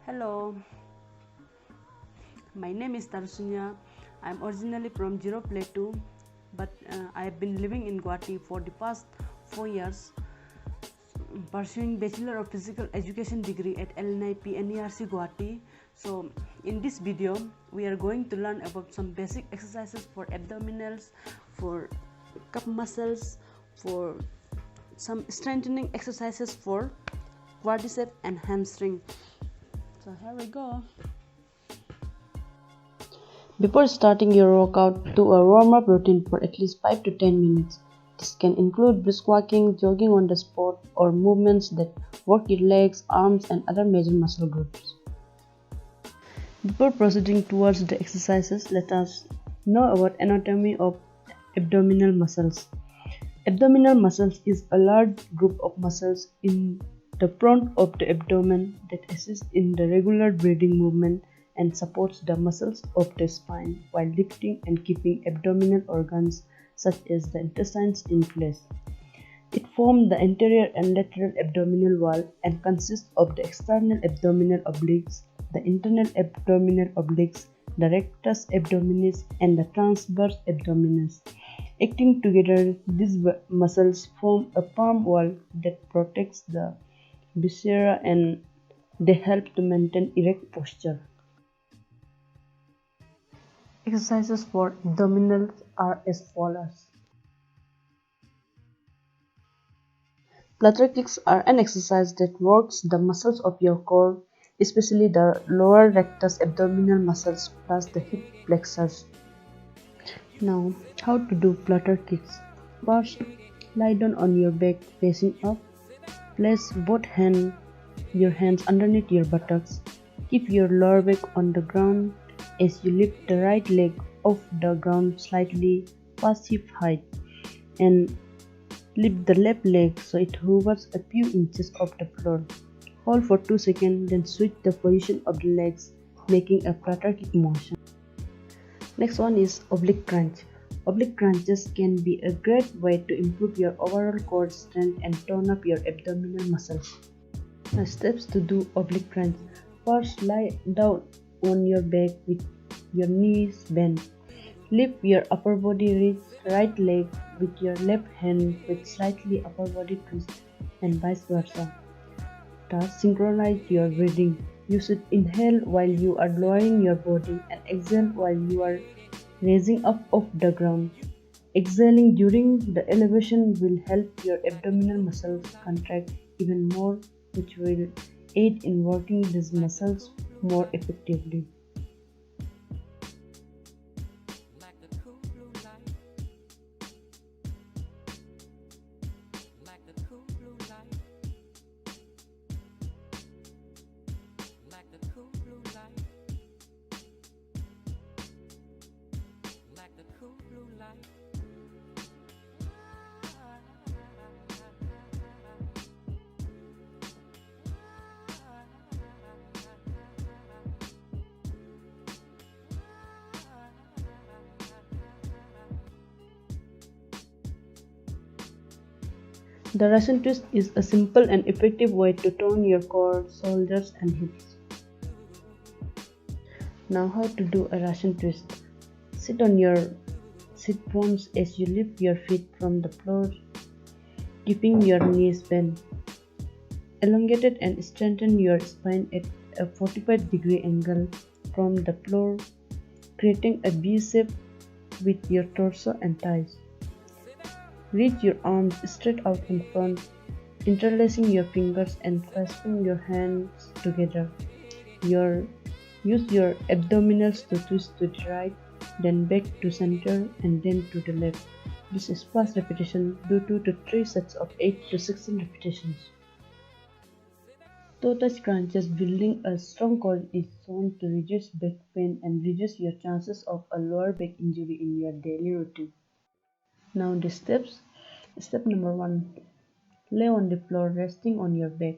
Hello, my name is Tarsunya. I am originally from Zero Plateau, but I have been living in Guwahati for the past 4 years, pursuing Bachelor of Physical Education degree at LNIP NERC Guwahati. So in this video, we are going to learn about some basic exercises for abdominals, for calf muscles, for some strengthening exercises for quadriceps and hamstring. So here we go. Before starting your workout, do a warm-up routine for at least 5 to 10 minutes. This can include brisk walking, jogging on the spot, or movements that work your legs, arms, and other major muscle groups. Before proceeding towards the exercises, let us know about anatomy of abdominal muscles. Abdominal muscles is a large group of muscles in the front of the abdomen that assist in the regular breathing movement and supports the muscles of the spine while lifting and keeping abdominal organs such as the intestines in place. It forms the anterior and lateral abdominal wall and consists of the external abdominal obliques, the internal abdominal obliques, the rectus abdominis, and the transverse abdominis. Acting together, these muscles form a firm wall that protects the viscera and they help to maintain erect posture. Exercises for abdominals are as follows. Flutter kicks are an exercise that works the muscles of your core, especially the lower rectus abdominal muscles plus the hip flexors. Now, how to do flutter kicks? First, lie down on your back facing up. Place both your hands underneath your buttocks. Keep your lower back on the ground as you lift the right leg off the ground slightly past hip height and lift the left leg so it hovers a few inches off the floor. Hold for 2 seconds, then switch the position of the legs, making a flutter kick motion. Next one is oblique crunch. Oblique crunches can be a great way to improve your overall core strength and tone up your abdominal muscles. Now, steps to do oblique crunch. First, lie down on your back with your knees bent. Lift your upper body, reach right leg with your left hand with slightly upper body twist and vice versa. Thus, synchronize your breathing. You should inhale while you are lowering your body and exhale while you are raising up off the ground. Exhaling during the elevation will help your abdominal muscles contract even more, which will aid in working these muscles more effectively. The Russian twist is a simple and effective way to tone your core, shoulders, and hips. Now, how to do a Russian twist? Sit on your sit bones as you lift your feet from the floor, keeping your knees bent. Elongate it and straighten your spine at a 45-degree angle from the floor, creating a V shape with your torso and thighs. Reach your arms straight out in front, interlacing your fingers and clasping your hands together. Use your abdominals to twist to the right, then back to center and then to the left. This is fast repetition. Do 2 to 3 sets of 8 to 16 repetitions. Toe touch crunches building a strong core is shown to reduce back pain and reduce your chances of a lower back injury in your daily routine. Now the steps. Step number 1. Lay on the floor resting on your back.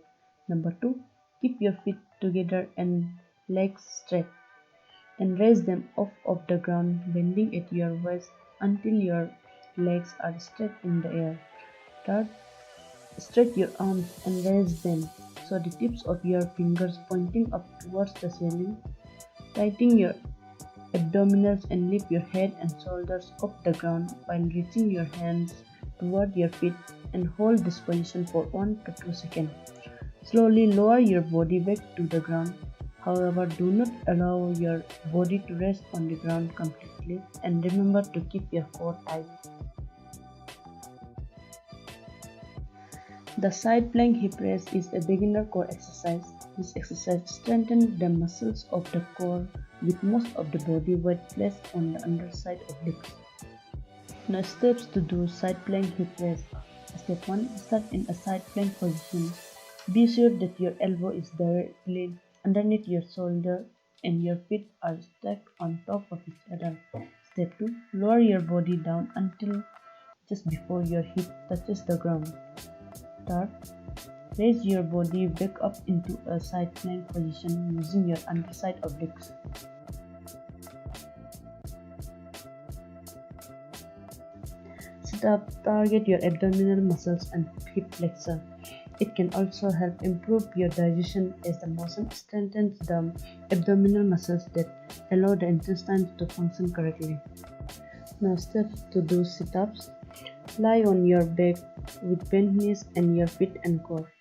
Number 2. Keep your feet together and legs straight. And raise them off of the ground, bending at your waist until your legs are straight in the air. Third, stretch your arms and raise them also the tips of your fingers pointing up towards the ceiling. Tighten your abdominals and lift your head and shoulders off the ground while reaching your hands toward your feet and hold this position for 1 to 2 seconds. Slowly lower your body back to the ground. However, do not allow your body to rest on the ground completely and remember to keep your core tight. The side plank hip raise is a beginner core exercise. This exercise strengthens the muscles of the core with most of the body weight placed on the underside of legs. Now steps to do side plank hip raise. Step 1. Start in a side plank position. Be sure that your elbow is directly underneath your shoulder and your feet are stacked on top of each other. Step 2. Lower your body down until just before your hip touches the ground. Third, raise your body back up into a side plank position using your underside of legs. Sit up, target your abdominal muscles and hip flexor. It can also help improve your digestion as the motion strengthens the abdominal muscles that allow the intestines to function correctly. Now steps to do sit-ups. Lie on your back with bent knees and your feet and core.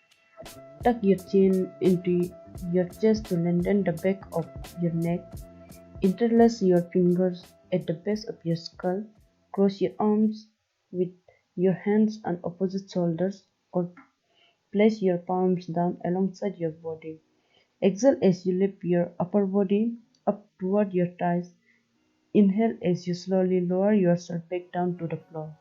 Tuck your chin into your chest to lengthen the back of your neck. Interlace your fingers at the base of your skull. Cross your arms with your hands on opposite shoulders or place your palms down alongside your body. Exhale as you lift your upper body up toward your thighs. Inhale as you slowly lower yourself back down to the floor.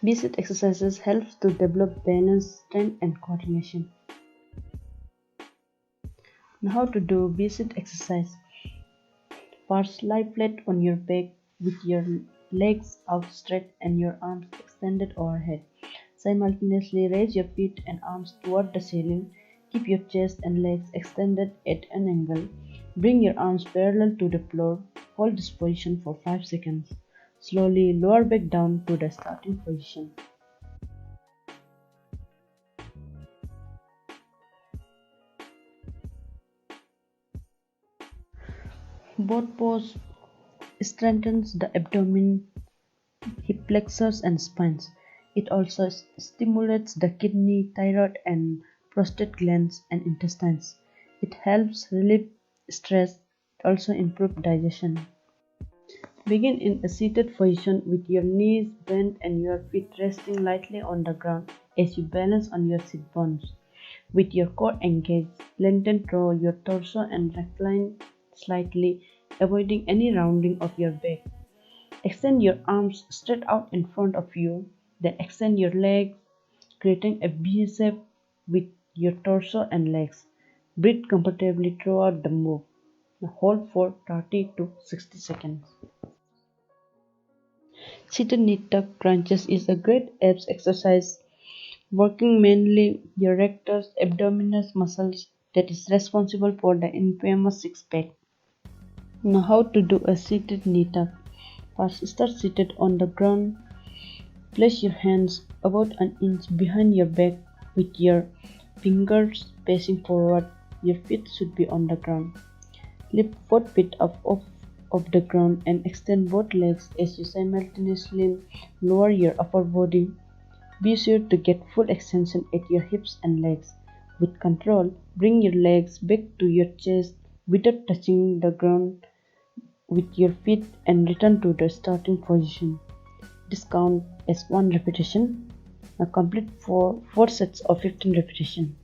Basic exercises help to develop balance, strength, and coordination. Now, how to do basic exercise. First, lie flat on your back with your legs outstretched and your arms extended overhead. Simultaneously raise your feet and arms toward the ceiling. Keep your chest and legs extended at an angle. Bring your arms parallel to the floor. Hold this position for 5 seconds. Slowly lower back down to the starting position. Both pose strengthens the abdomen, hip flexors and spines. It also stimulates the kidney, thyroid and prostate glands and intestines. It helps relieve stress, also improve digestion. Begin in a seated position with your knees bent and your feet resting lightly on the ground as you balance on your sit bones. With your core engaged, lengthen through your torso and recline slightly, avoiding any rounding of your back. Extend your arms straight out in front of you, then extend your legs, creating a V shape with your torso and legs. Breathe comfortably throughout the move. Now hold for 30 to 60 seconds. Seated knee tuck crunches is a great abs exercise, working mainly your rectus abdominis muscles that is responsible for the infamous six pack. Now how to do a seated knee tuck. First start seated on the ground. Place your hands about an inch behind your back with your fingers facing forward. Your feet should be on the ground. Lift both feet up off of the ground and extend both legs as you simultaneously lower your upper body. Be sure to get full extension at your hips and legs. With control, bring your legs back to your chest without touching the ground with your feet and return to the starting position. This count as 1 repetition. Now complete 4 sets of 15 repetitions.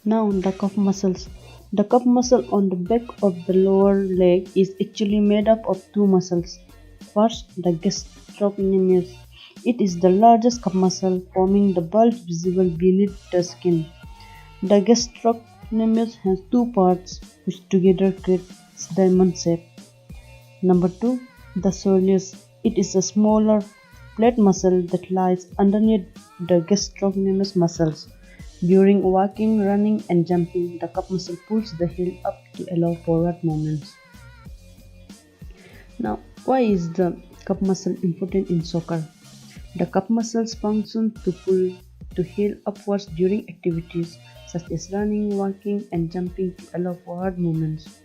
Now the calf muscles. The calf muscle on the back of the lower leg is actually made up of two muscles. First, the gastrocnemius. It is the largest calf muscle, forming the bulge visible beneath the skin. The gastrocnemius has two parts, which together creates diamond shape. Number two, the soleus. It is a smaller flat muscle that lies underneath the gastrocnemius muscles. During walking, running, and jumping, the calf muscle pulls the heel up to allow forward movements. Now, why is the calf muscle important in soccer? The calf muscles function to pull the heel upwards during activities such as running, walking, and jumping to allow forward movements.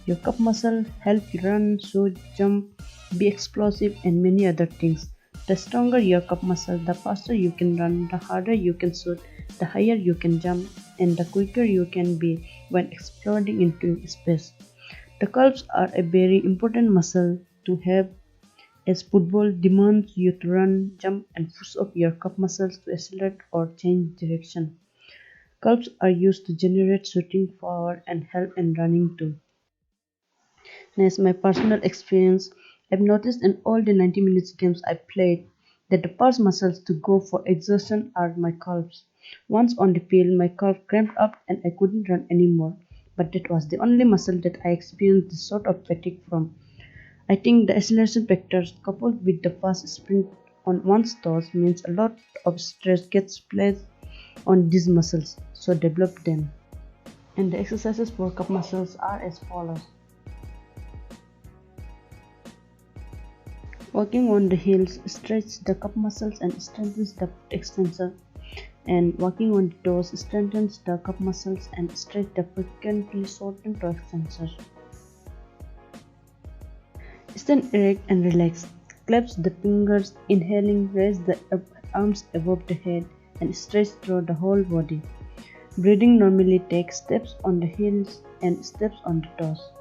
Your calf muscle helps you run, shoot, jump, be explosive, and many other things. The stronger your calf muscle, the faster you can run, the harder you can shoot, the higher you can jump, and the quicker you can be when exploding into space. The calves are a very important muscle to have as football demands you to run, jump, and push up your calf muscles to accelerate or change direction. Calves are used to generate shooting power and help in running too. As my personal experience, I've noticed in all the 90 minutes games I played that the first muscles to go for exertion are my calves. Once on the field, my calf cramped up and I couldn't run anymore, but that was the only muscle that I experienced this sort of fatigue from. I think the acceleration factors coupled with the fast sprint on one's toes means a lot of stress gets placed on these muscles, so develop them. And the exercises for calf muscles are as follows. Working on the heels stretches the calf muscles and strengthens the foot extensor, and working on the toes strengthens the calf muscles and stretches the frequently shortened toe extensor. Stand erect and relax. Clasp the fingers, inhaling, raise the arms above the head and stretch through the whole body. Breathing normally takes steps on the heels and steps on the toes.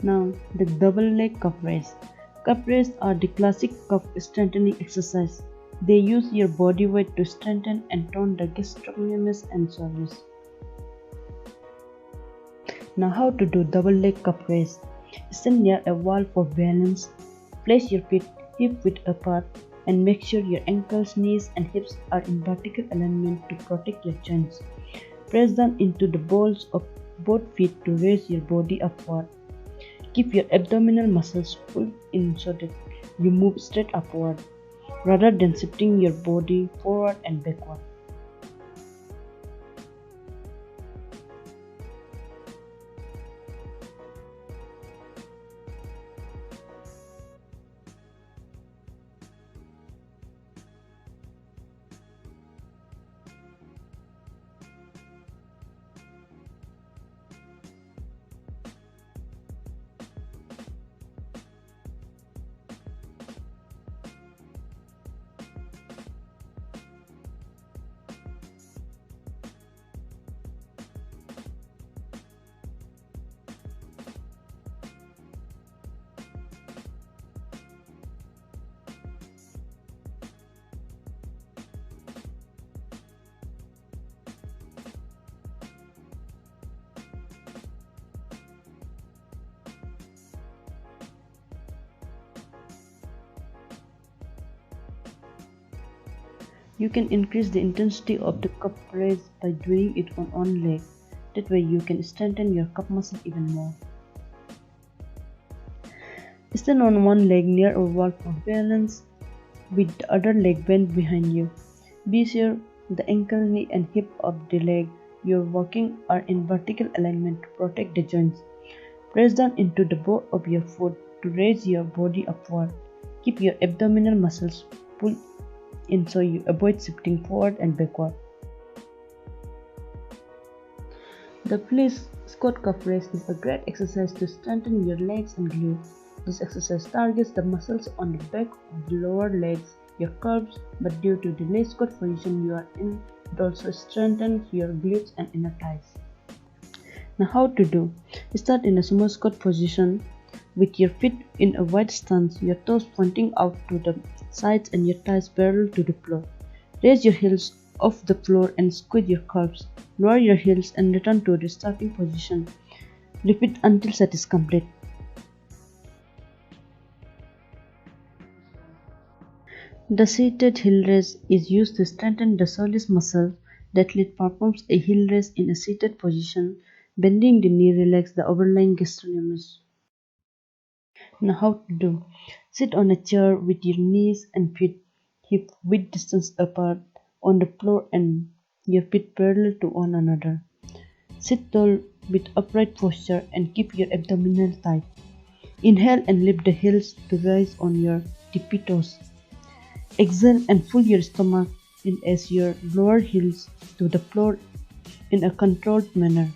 Now, the double leg calf raise. Calf raise are the classic calf strengthening exercise. They use your body weight to strengthen and tone the gastrocnemius and soleus. Now, how to do double leg calf raise? Stand near a wall for balance. Place your feet hip width apart and make sure your ankles, knees, and hips are in vertical alignment to protect your joints. Press down into the balls of both feet to raise your body upward. Keep your abdominal muscles pulled in so that you move straight upward, rather than shifting your body forward and backward. You can increase the intensity of the calf raise by doing it on one leg. That way you can strengthen your calf muscle even more. Stand on one leg near a wall for balance with the other leg bent behind you. Be sure the ankle, knee and hip of the leg you're walking are in vertical alignment to protect the joints. Press down into the ball of your foot to raise your body upward. Keep your abdominal muscles pulled in so you avoid shifting forward and backward. The flip squat calf raise is a great exercise to strengthen your legs and glutes. This exercise targets the muscles on the back of the lower legs, your calves, but due to the leg squat position you are in, it also strengthens your glutes and inner thighs. Now how to do. Start in a sumo squat position with your feet in a wide stance, your toes pointing out to the sides and your thighs parallel to the floor. Raise your heels off the floor and squeeze your calves. Lower your heels and return to the starting position. Repeat until set is complete. The seated heel raise is used to strengthen the soleus muscle. The athlete performs a heel raise in a seated position. Bending the knee relaxes the overlying gastrocnemius. Now how to do. Sit on a chair with your knees and feet hip width distance apart on the floor and your feet parallel to one another. Sit tall with upright posture and keep your abdominal tight. Inhale and lift the heels to rise on your tippy toes. Exhale and pull your stomach in as your lower heels to the floor in a controlled manner.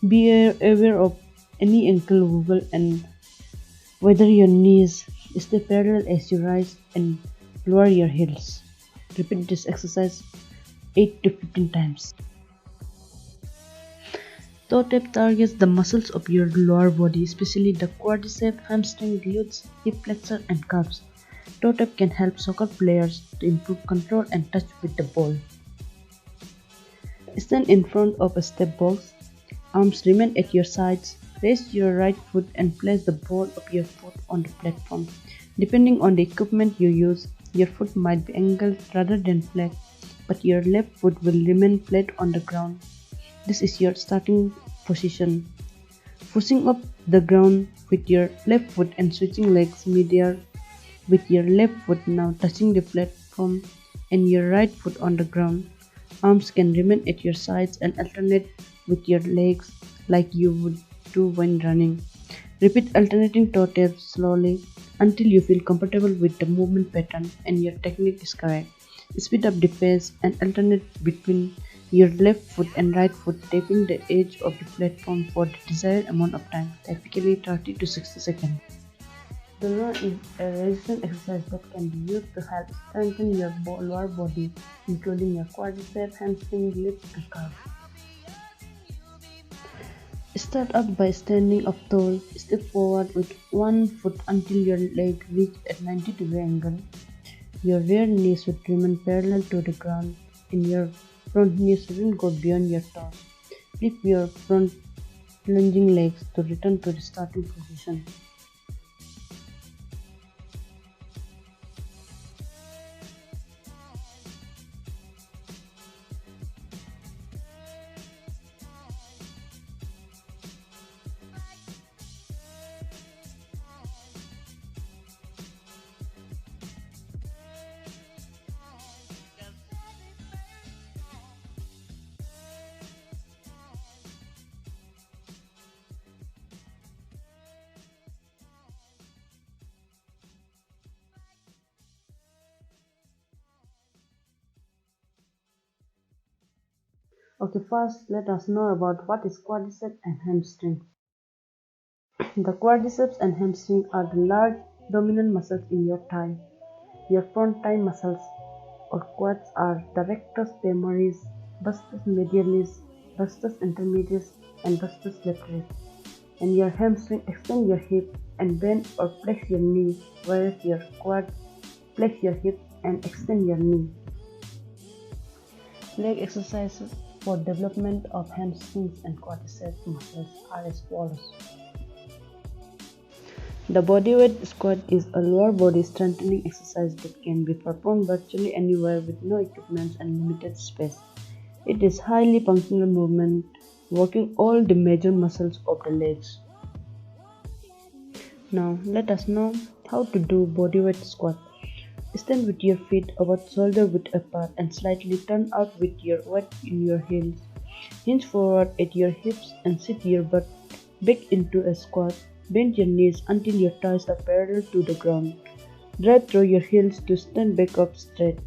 Be aware of any ankle wobble and whether your knees stay parallel as you rise and lower your heels. Repeat this exercise 8 to 15 times. Toe tap targets the muscles of your lower body, especially the quadriceps, hamstring, glutes, hip flexor, and calves. Toe tap can help soccer players to improve control and touch with the ball. Stand in front of a step box. Arms remain at your sides. Raise your right foot and place the ball of your foot on the platform. Depending on the equipment you use, your foot might be angled rather than flat, but your left foot will remain flat on the ground. This is your starting position. Pushing up the ground with your left foot and switching legs mid-air with your left foot now touching the platform and your right foot on the ground. Arms can remain at your sides and alternate with your legs like you would do when running. Repeat alternating toe taps slowly until you feel comfortable with the movement pattern and your technique is correct. Speed up the pace and alternate between your left foot and right foot, tapping the edge of the platform for the desired amount of time, typically 30 to 60 seconds. The run is a resistance exercise that can be used to help strengthen your lower body, including your quadriceps, hamstring, glutes, and calves. Start up by standing up tall. Step forward with one foot until your leg reaches at 90-degree angle. Your rear knee should remain parallel to the ground and your front knee shouldn't go beyond your toes. Flip your front lunging legs to return to the starting position. Okay, first let us know about what is quadriceps and hamstring. The quadriceps and hamstring are the large dominant muscles in your thigh. Your front thigh muscles or quads are the rectus femoris, vastus medialis, vastus intermedius, and vastus lateralis. And your hamstring extend your hip and bend or flex your knee, whereas your quad flex your hip and extend your knee. Leg exercises for development of hamstrings and quadriceps muscles are as follows. The bodyweight squat is a lower body strengthening exercise that can be performed virtually anywhere with no equipment and limited space. It is highly functional movement, working all the major muscles of the legs. Now let us know how to do bodyweight squat. Stand with your feet about shoulder width apart and slightly turn out with your weight in your heels. Hinge forward at your hips and sit your butt back into a squat. Bend your knees until your thighs are parallel to the ground. Drive through your heels to stand back up straight.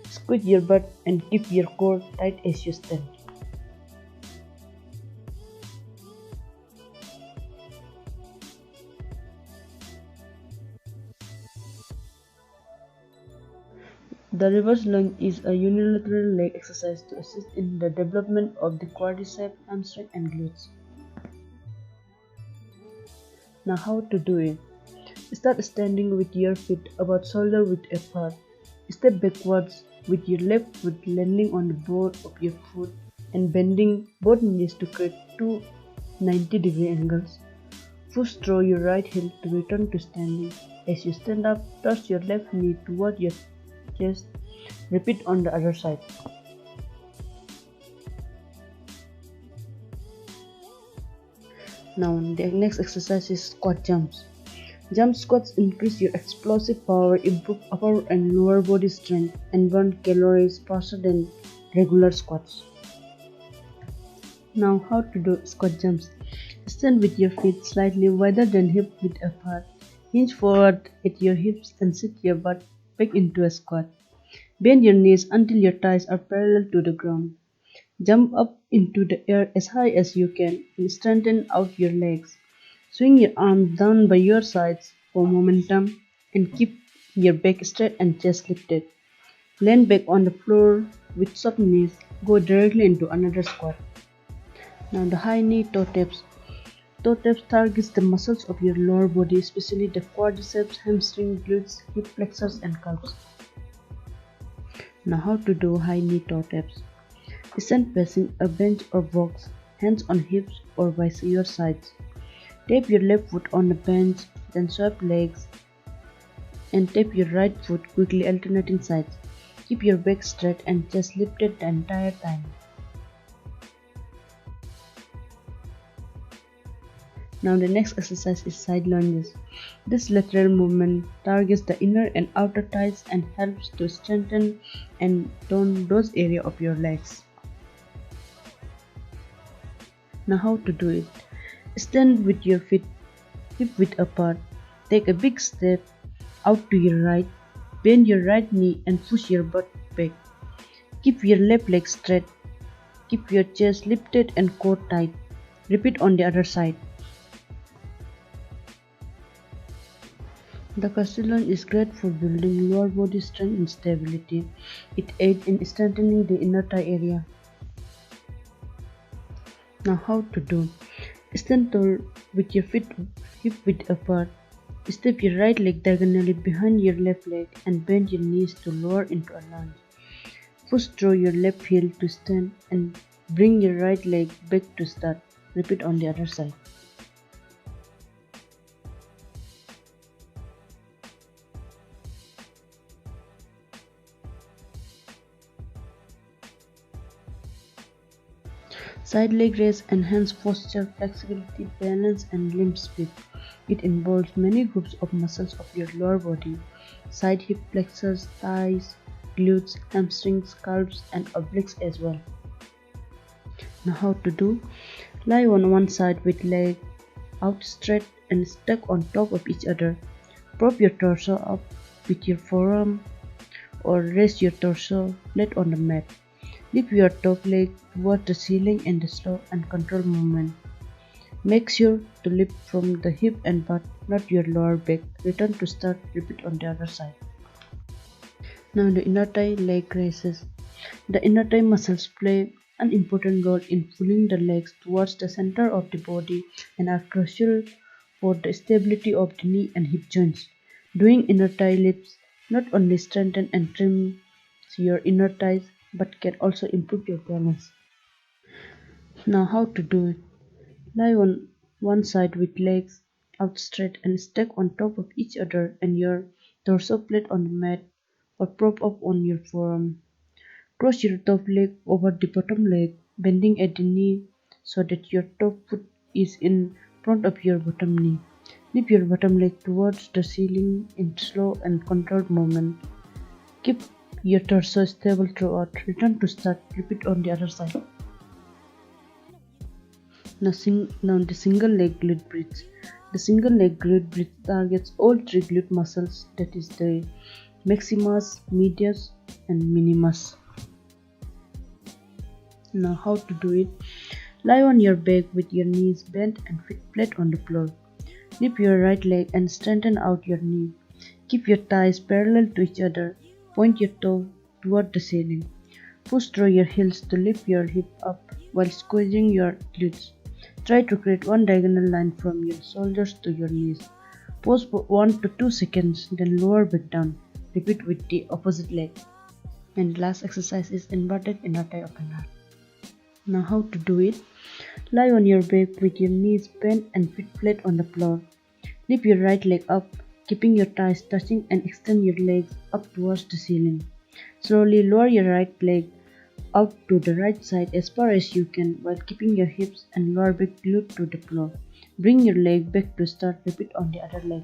Squeeze your butt and keep your core tight as you stand. The reverse lunge is a unilateral leg exercise to assist in the development of the quadriceps, hamstring, and glutes. Now how to do it. Start standing with your feet about shoulder width apart. Step backwards with your left foot landing on the board of your foot and bending both knees to create two 90-degree angles. Push through your right heel to return to standing. As you stand up, toss your left knee toward your chest. Repeat on the other side. Now the next exercise is squat jumps. Jump squats increase your explosive power, improve upper and lower body strength, and burn calories faster than regular squats. Now how to do squat jumps. Stand with your feet slightly wider than hip width apart. Hinge forward at your hips and sit your butt back into a squat. Bend your knees until your thighs are parallel to the ground. Jump up into the air as high as you can and straighten out your legs. Swing your arms down by your sides for momentum and keep your back straight and chest lifted. Lean back on the floor with soft knees. Go directly into another squat. Now the high knee toe taps. Toe taps targets the muscles of your lower body, especially the quadriceps, hamstring, glutes, hip flexors and calves. Now how to do high knee toe taps. Stand facing a bench or box, hands on hips or by your sides. Tap your left foot on the bench, then swap legs and tap your right foot quickly alternating sides. Keep your back straight and chest lifted the entire time. Now the next exercise is side lunges. This lateral movement targets the inner and outer thighs and helps to strengthen and tone those areas of your legs. Now how to do it. Stand with your feet hip width apart. Take a big step out to your right. Bend your right knee and push your butt back. Keep your left leg straight. Keep your chest lifted and core tight. Repeat on the other side. The Castellan is great for building lower body strength and stability. It aids in strengthening the inner thigh area. Now how to do. Stand tall with your feet hip width apart. Step your right leg diagonally behind your left leg and bend your knees to lower into a lunge. Push through your left heel to stand and bring your right leg back to start. Repeat on the other side. Side leg raise enhance posture, flexibility, balance, and limb speed. It involves many groups of muscles of your lower body: side hip flexors, thighs, glutes, hamstrings, calves, and obliques as well. Now how to do. Lie on one side with leg out straight and stuck on top of each other. Prop your torso up with your forearm or raise your torso flat on the mat. Lift your top leg towards the ceiling in the slow and controlled movement. Make sure to lift from the hip and butt, not your lower back. Return to start, repeat on the other side. Now the inner thigh leg raises. The inner thigh muscles play an important role in pulling the legs towards the center of the body and are crucial for the stability of the knee and hip joints. Doing inner thigh lifts not only strengthen and trims your inner thighs but can also improve your balance. Now how to do it. Lie on one side with legs out straight and stack on top of each other and your torso flat on the mat or prop up on your forearm. Cross your top leg over the bottom leg, bending at the knee so that your top foot is in front of your bottom knee. Lift your bottom leg towards the ceiling in slow and controlled movement. Keep your torso stable throughout. Return to start. Repeat on the other side. Now the single leg glute bridge. The single leg glute bridge targets all three glute muscles, that is the maximus, medius, and minimus. Now how to do it. Lie on your back with your knees bent and feet flat on the floor. Lift your right leg and straighten out your knee. Keep your thighs parallel to each other. Point your toe toward the ceiling. Push through your heels to lift your hip up while squeezing your glutes. Try to create one diagonal line from your shoulders to your knees. Pause for 1 to 2 seconds, then lower back down. Repeat with the opposite leg. And the last exercise is inverted inner thigh opener. Now how to do it? Lie on your back with your knees bent and feet flat on the floor. Lift your right leg up, keeping your thighs touching and extend your legs up towards the ceiling. Slowly lower your right leg out to the right side as far as you can while keeping your hips and lower back glued to the floor. Bring your leg back to start. Repeat on the other leg.